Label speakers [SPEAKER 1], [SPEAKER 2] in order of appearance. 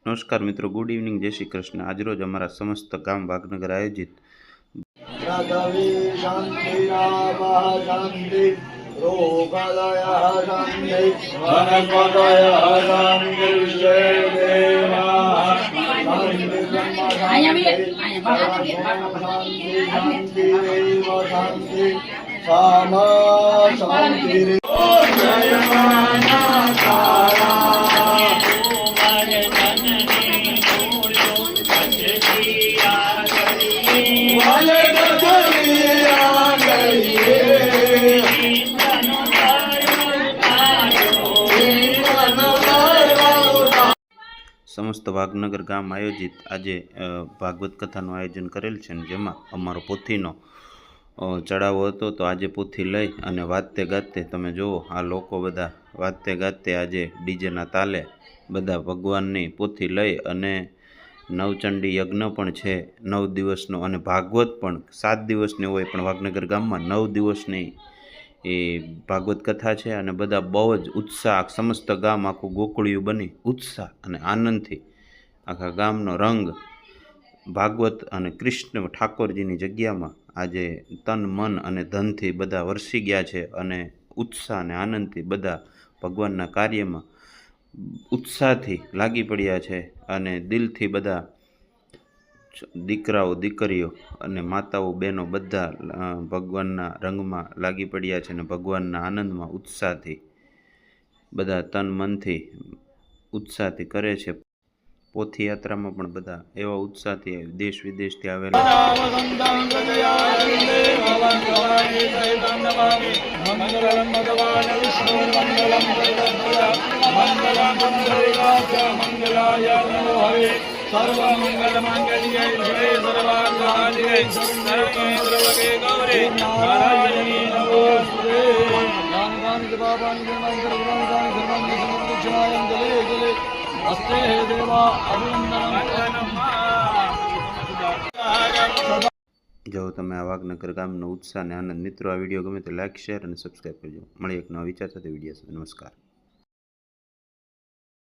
[SPEAKER 1] નમસ્કાર મિત્રો, good evening, જય શ્રી કૃષ્ણ। આજરોજ અમારા સમસ્ત ગામ વાઘનગર આયોજિત સમસ્ત વાઘનગર ગામ આયોજિત આજે ભાગવત કથાનું આયોજન કરેલ છે, જેમાં અમારો પોથીનો ચડાવો હતો। તો આજે પોથી લઈ અને વાતે ગાતે તમે જુઓ, આ લોકો બધા વાતે ગાતે આજે ડીજેના તાલે બધા ભગવાનની પોથી લઈ અને નવચંડી યજ્ઞ પણ છે 9 દિવસનો, અને ભાગવત પણ 7 દિવસની હોય, પણ વાઘનગર ગામમાં 9 દિવસની એ ભાગવત કથા છે। અને બધા બહુ જ ઉત્સાહ, સમસ્ત ગામ આખું ગોકળિયું બની ઉત્સાહ અને આનંદથી આખા ગામનો રંગ ભાગવત અને કૃષ્ણ ઠાકોરજીની જગ્યામાં આજે તન મન અને ધનથી બધા વરસી ગયા છે, અને ઉત્સાહ અને આનંદથી બધા ભગવાનના કાર્યમાં ઉત્સાહથી લાગી પડ્યા છે, અને દિલથી બધા દીકરાઓ દીકરીઓ અને માતાઓ બહેનો બધા ભગવાનના રંગમાં લાગી પડ્યા છે, અને ભગવાનના આનંદમાં ઉત્સાહથી બધા તન મનથી ઉત્સાહથી કરે છે। પોથી યાત્રામાં પણ બધા એવા ઉત્સાહથી દેશ વિદેશથી આવેલા જો તમે આ વાઘનગર ગામનો ઉત્સાહ અને આનંદ મિત્રો, આ વિડીયો ગમે તો લાઈક, શેર અને સબસ્ક્રાઈબ કરજો। મળીએ એક નવા વિચાર સાથે વિડીયો સાથે। નમસ્કાર।